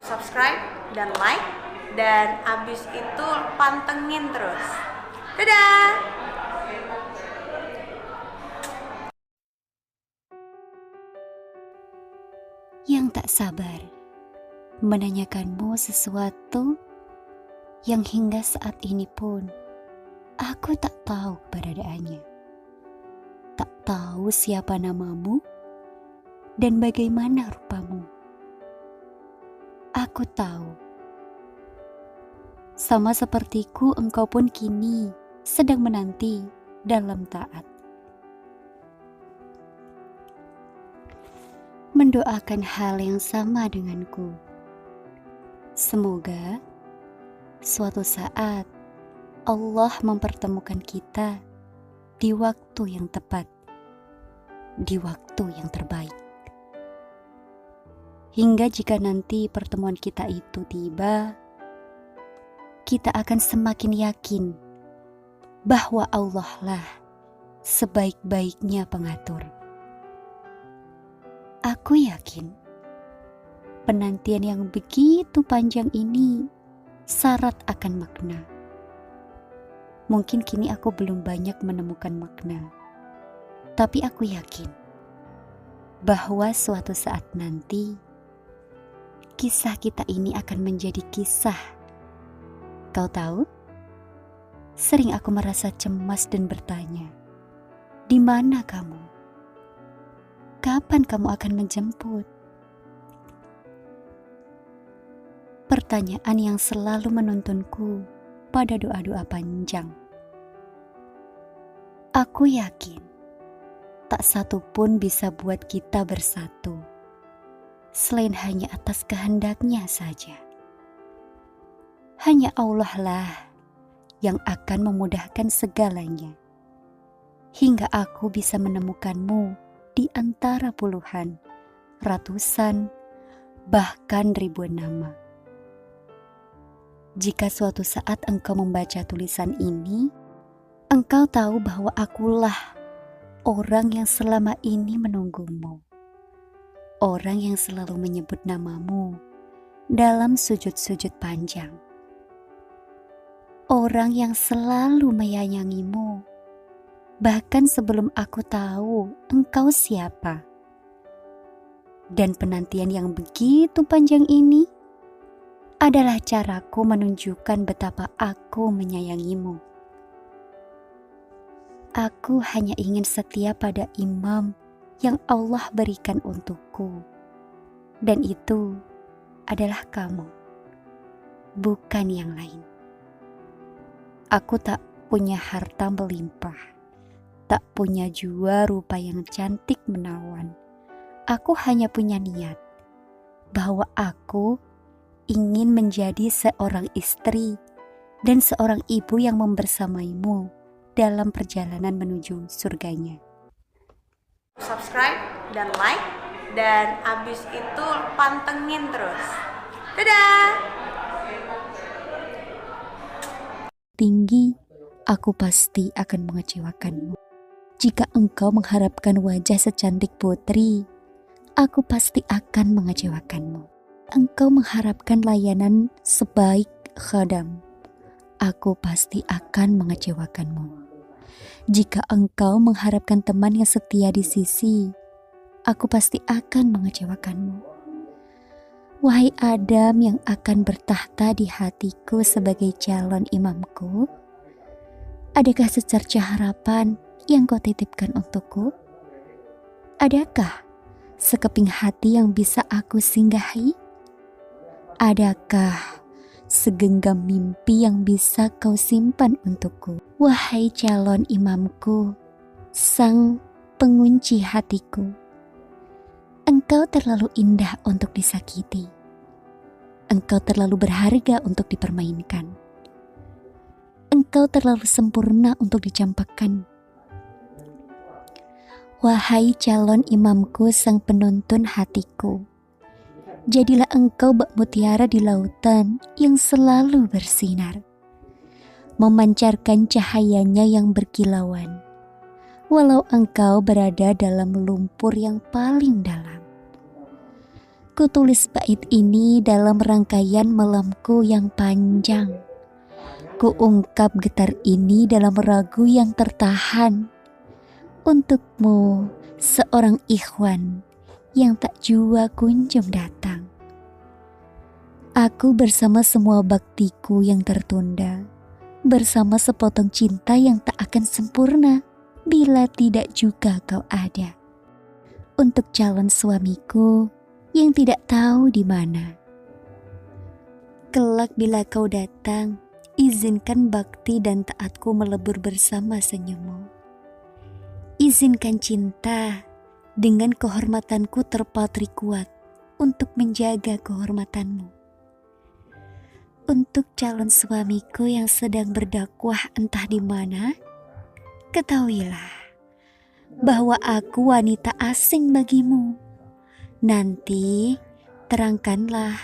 subscribe dan like, dan abis itu pantengin terus. Dadah! Yang tak sabar menanyakanmu sesuatu yang hingga saat ini pun aku tak tahu keberadaannya. Tak tahu siapa namamu dan bagaimana rupamu. Aku tahu, sama sepertiku engkau pun kini sedang menanti dalam taat. Mendoakan hal yang sama denganku. Semoga suatu saat Allah mempertemukan kita di waktu yang tepat, di waktu yang terbaik. Hingga jika nanti pertemuan kita itu tiba, kita akan semakin yakin bahwa Allah lah sebaik-baiknya pengatur. Aku yakin penantian yang begitu panjang ini syarat akan makna. Mungkin kini aku belum banyak menemukan makna, tapi aku yakin bahwa suatu saat nanti kisah kita ini akan menjadi kisah. Kau tahu? Sering aku merasa cemas dan bertanya, di mana kamu? Kapan kamu akan menjemput? Pertanyaan yang selalu menuntunku pada doa-doa panjang. Aku yakin tak satu pun bisa buat kita bersatu, selain hanya atas kehendaknya saja. Hanya Allah lah yang akan memudahkan segalanya, hingga aku bisa menemukanmu di antara puluhan, ratusan, bahkan ribuan nama. Jika suatu saat engkau membaca tulisan ini, engkau tahu bahwa akulah orang yang selama ini menunggumu. Orang yang selalu menyebut namamu dalam sujud-sujud panjang. Orang yang selalu menyayangimu, bahkan sebelum aku tahu engkau siapa. Dan penantian yang begitu panjang ini adalah caraku menunjukkan betapa aku menyayangimu. Aku hanya ingin setia pada imam yang Allah berikan untukku, dan itu adalah kamu, bukan yang lain. Aku tak punya harta melimpah, tak punya jua rupa yang cantik menawan. Aku hanya punya niat bahwa aku ingin menjadi seorang istri dan seorang ibu yang membersamaimu dalam perjalanan menuju surganya. Subscribe dan like, dan abis itu pantengin terus. Dadah! Tinggi, aku pasti akan mengecewakanmu. Jika engkau mengharapkan wajah secantik putri, aku pasti akan mengecewakanmu. Engkau mengharapkan layanan sebaik khadam, aku pasti akan mengecewakanmu. Jika engkau mengharapkan teman yang setia di sisi, aku pasti akan mengecewakanmu. Wahai Adam yang akan bertahta di hatiku sebagai calon imamku, adakah secerca harapan yang kau titipkan untukku? Adakah sekeping hati yang bisa aku singgahi? Adakah segenggam mimpi yang bisa kau simpan untukku? Wahai calon imamku, sang pengunci hatiku, engkau terlalu indah untuk disakiti. Engkau terlalu berharga untuk dipermainkan. Engkau terlalu sempurna untuk dicampakkan. Wahai calon imamku, sang penuntun hatiku, jadilah engkau bak mutiara di lautan yang selalu bersinar, memancarkan cahayanya yang berkilauan, walau engkau berada dalam lumpur yang paling dalam. Ku tulis bait ini dalam rangkaian malamku yang panjang. Ku ungkap getar ini dalam ragu yang tertahan. Untukmu, seorang ikhwan yang tak jua kunjung datang. Aku bersama semua baktiku yang tertunda, bersama sepotong cinta yang tak akan sempurna bila tidak juga kau ada. Untuk calon suamiku yang tidak tahu di mana. Kelak bila kau datang, izinkan bakti dan taatku melebur bersama senyummu. Izinkan cinta dengan kehormatanku terpatri kuat untuk menjaga kehormatanmu. Untuk calon suamiku yang sedang berdakwah entah di mana, ketahuilah bahwa aku wanita asing bagimu. Nanti terangkanlah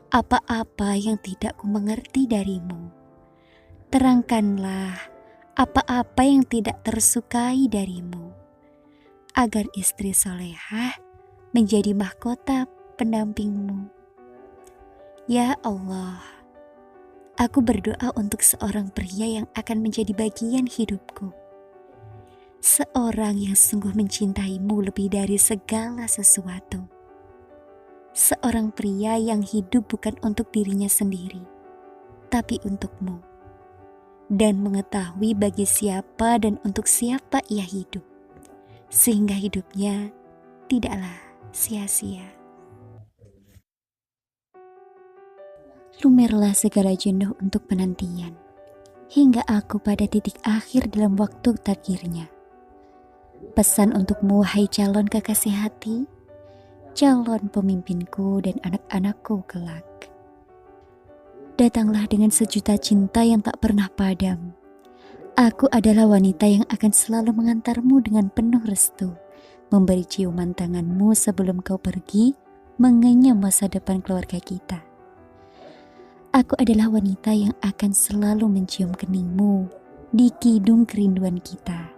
apa-apa yang tidak ku mengerti darimu. Terangkanlah apa-apa yang tidak tersukai darimu, agar istri solehah menjadi mahkota pendampingmu. Ya Allah, aku berdoa untuk seorang pria yang akan menjadi bagian hidupku. Seorang yang sungguh mencintaimu lebih dari segala sesuatu. Seorang pria yang hidup bukan untuk dirinya sendiri, tapi untukmu. Dan mengetahui bagi siapa dan untuk siapa ia hidup. Sehingga hidupnya tidaklah sia-sia. Lumerlah segala jenuh untuk penantian, hingga aku pada titik akhir dalam waktu takdirnya. Pesan untukmu, wahai calon kekasih hati, calon pemimpinku dan anak-anakku kelak. Datanglah dengan sejuta cinta yang tak pernah padam. Aku adalah wanita yang akan selalu mengantarmu dengan penuh restu, memberi ciuman tanganmu sebelum kau pergi, mengenyam masa depan keluarga kita. Aku adalah wanita yang akan selalu mencium keningmu di kidung kerinduan kita.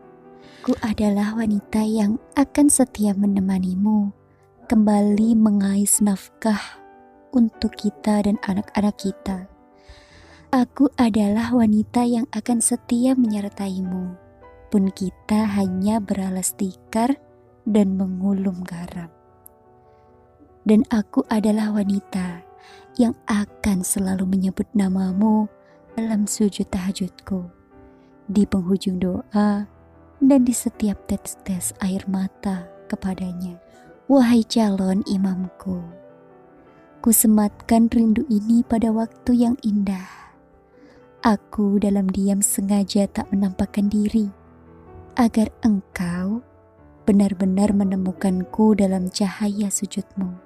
Aku adalah wanita yang akan setia menemanimu kembali mengais nafkah untuk kita dan anak-anak kita. Aku adalah wanita yang akan setia menyertaimu, pun kita hanya beralas tikar dan mengulum garam. Dan aku adalah wanita yang akan selalu menyebut namamu dalam sujud tahajudku, di penghujung doa, dan di setiap tetes air mata kepadanya. Wahai calon imamku, ku sematkan rindu ini pada waktu yang indah. Aku dalam diam sengaja tak menampakkan diri, agar engkau benar-benar menemukanku dalam cahaya sujudmu.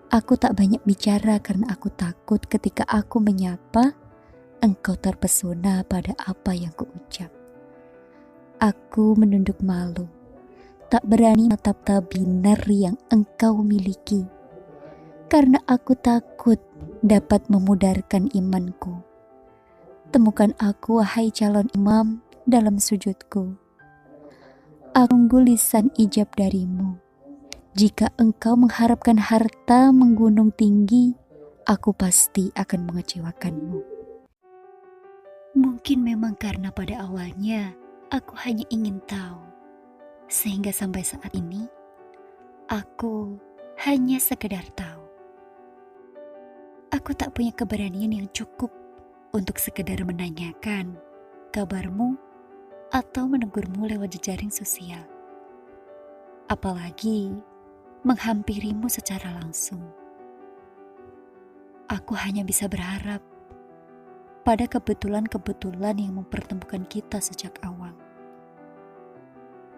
Aku tak banyak bicara karena aku takut ketika aku menyapa, engkau terpesona pada apa yang kuucap. Aku menunduk malu, tak berani menatap binar yang engkau miliki, karena aku takut dapat memudarkan imanku. Temukan aku, wahai calon imam, dalam sujudku. Aku tunggu lisan ijab darimu. Jika engkau mengharapkan harta menggunung tinggi, aku pasti akan mengecewakanmu. Mungkin memang karena pada awalnya aku hanya ingin tahu, sehingga sampai saat ini aku hanya sekedar tahu. Aku tak punya keberanian yang cukup untuk sekedar menanyakan kabarmu atau menegurmu lewat jejaring sosial. Apalagi menghampirimu secara langsung. Aku hanya bisa berharap pada kebetulan-kebetulan yang mempertemukan kita sejak awal.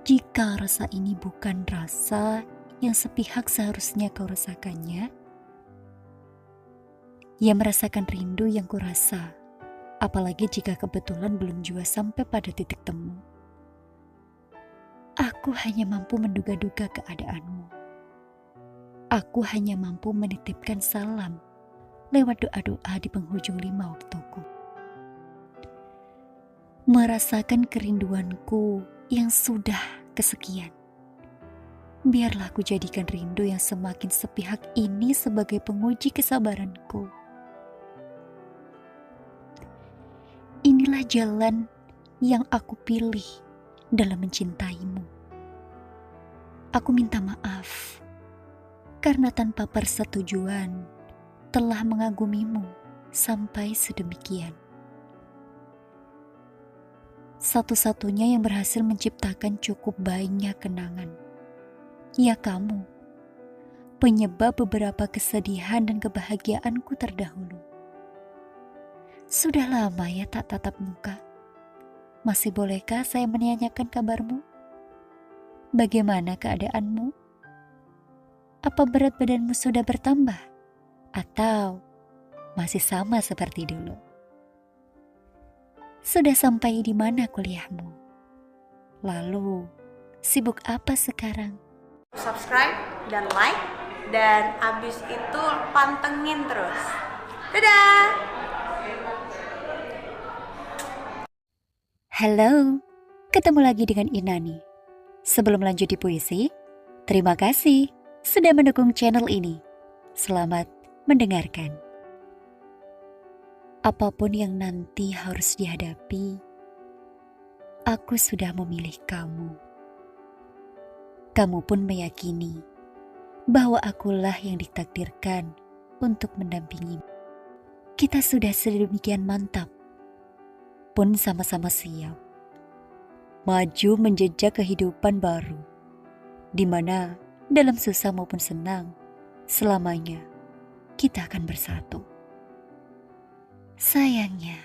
Jika rasa ini bukan rasa yang sepihak seharusnya kau rasakannya, ia merasakan rindu yang kurasa, apalagi jika kebetulan belum jua sampai pada titik temu. Aku hanya mampu menduga-duga keadaanmu. Aku hanya mampu menitipkan salam lewat doa-doa di penghujung 5 waktuku. Merasakan kerinduanku yang sudah kesekian. Biarlah aku jadikan rindu yang semakin sepihak ini sebagai penguji kesabaranku. Inilah jalan yang aku pilih dalam mencintaimu. Aku minta maaf karena tanpa persetujuan telah mengagumimu sampai sedemikian. Satu-satunya yang berhasil menciptakan cukup banyak kenangan, ya kamu, penyebab beberapa kesedihan dan kebahagiaanku terdahulu. Sudah lama ya tak tatap muka. Masih bolehkah saya menanyakan kabarmu? Bagaimana keadaanmu? Apa berat badanmu sudah bertambah? Atau masih sama seperti dulu? Sudah sampai di mana kuliahmu? Lalu, sibuk apa sekarang? Subscribe dan like, dan abis itu pantengin terus. Dadah! Halo, ketemu lagi dengan Inani. Sebelum lanjut di puisi, terima kasih sudah mendukung channel ini. Selamat mendengarkan. Apapun yang nanti harus dihadapi, aku sudah memilih kamu. Kamu pun meyakini bahwa akulah yang ditakdirkan untuk mendampingimu. Kita sudah sedemikian mantap, pun sama-sama siap maju menjejak kehidupan baru, di mana dalam susah maupun senang, selamanya kita akan bersatu. Sayangnya,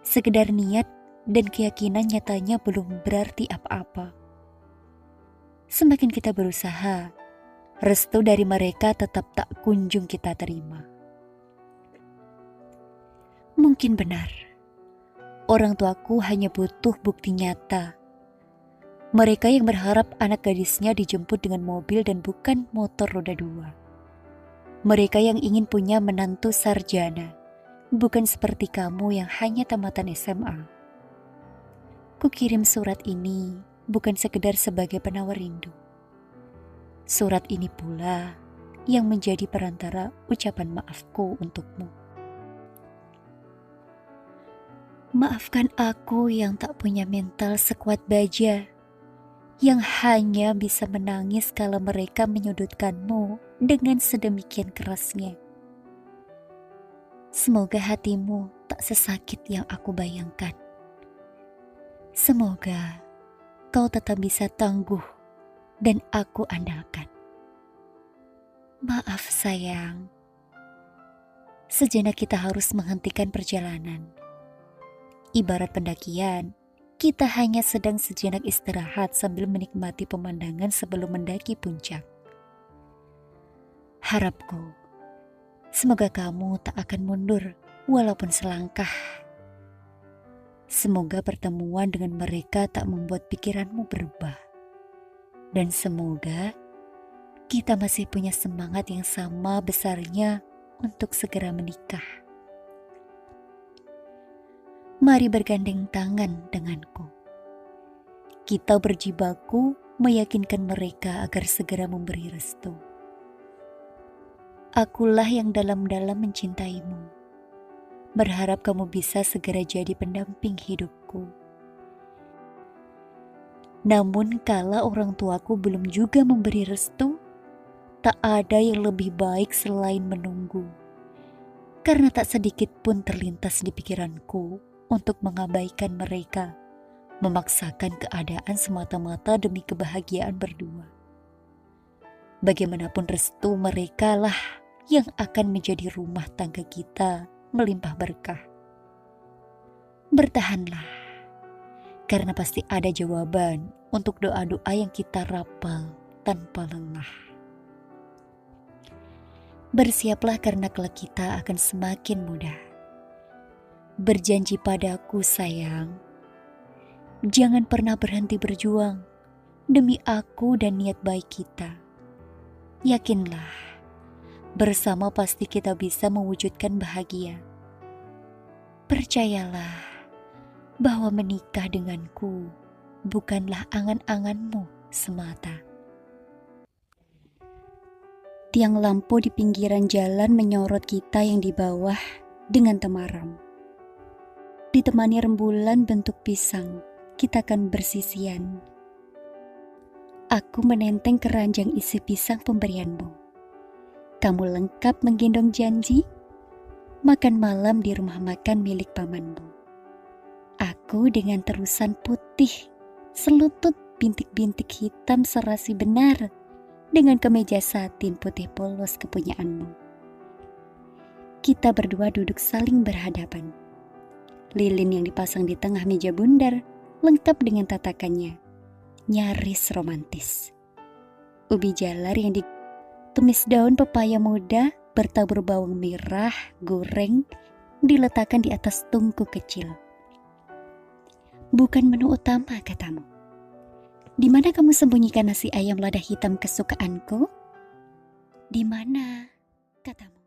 sekedar niat dan keyakinan nyatanya belum berarti apa-apa. Semakin kita berusaha, restu dari mereka tetap tak kunjung kita terima. Mungkin benar, orang tuaku hanya butuh bukti nyata. Mereka yang berharap anak gadisnya dijemput dengan mobil dan bukan motor roda 2. Mereka yang ingin punya menantu sarjana, bukan seperti kamu yang hanya tamatan SMA. Kukirim surat ini bukan sekedar sebagai penawar rindu. Surat ini pula yang menjadi perantara ucapan maafku untukmu. Maafkan aku yang tak punya mental sekuat baja, yang hanya bisa menangis kalau mereka menyudutkanmu dengan sedemikian kerasnya. Semoga hatimu tak sesakit yang aku bayangkan. Semoga kau tetap bisa tangguh dan aku andalkan. Maaf sayang, sejenak kita harus menghentikan perjalanan. Ibarat pendakian, kita hanya sedang sejenak istirahat sambil menikmati pemandangan sebelum mendaki puncak. Harapku, semoga kamu tak akan mundur walaupun selangkah. Semoga pertemuan dengan mereka tak membuat pikiranmu berubah. Dan semoga kita masih punya semangat yang sama besarnya untuk segera menikah. Mari bergandeng tangan denganku. Kita berjibaku meyakinkan mereka agar segera memberi restu. Akulah yang dalam-dalam mencintaimu. Berharap kamu bisa segera jadi pendamping hidupku. Namun kala orang tuaku belum juga memberi restu, tak ada yang lebih baik selain menunggu. Karena tak sedikit pun terlintas di pikiranku untuk mengabaikan mereka, memaksakan keadaan semata-mata demi kebahagiaan berdua. Bagaimanapun restu mereka lah yang akan menjadi rumah tangga kita melimpah berkah. Bertahanlah, karena pasti ada jawaban untuk doa-doa yang kita rapal tanpa lelah. Bersiaplah karena kelak kita akan semakin mudah. Berjanji padaku sayang, jangan pernah berhenti berjuang demi aku dan niat baik kita. Yakinlah, bersama pasti kita bisa mewujudkan bahagia. Percayalah bahwa menikah denganku bukanlah angan-anganmu semata. Tiang lampu di pinggiran jalan menyorot kita yang di bawah dengan temaram. Ditemani rembulan bentuk pisang, kita akan bersisian. Aku menenteng keranjang isi pisang pemberianmu. Kamu lengkap menggendong janji, makan malam di rumah makan milik pamanmu. Aku dengan terusan putih, selutut bintik-bintik hitam serasi benar, dengan kemeja satin putih polos kepunyaanmu. Kita berdua duduk saling berhadapan. Lilin yang dipasang di tengah meja bundar, lengkap dengan tatakannya, nyaris romantis. Ubi jalar yang ditumis daun pepaya muda bertabur bawang merah, goreng, diletakkan di atas tungku kecil. Bukan menu utama, katamu. Di mana kamu sembunyikan nasi ayam lada hitam kesukaanku? Di mana, katamu.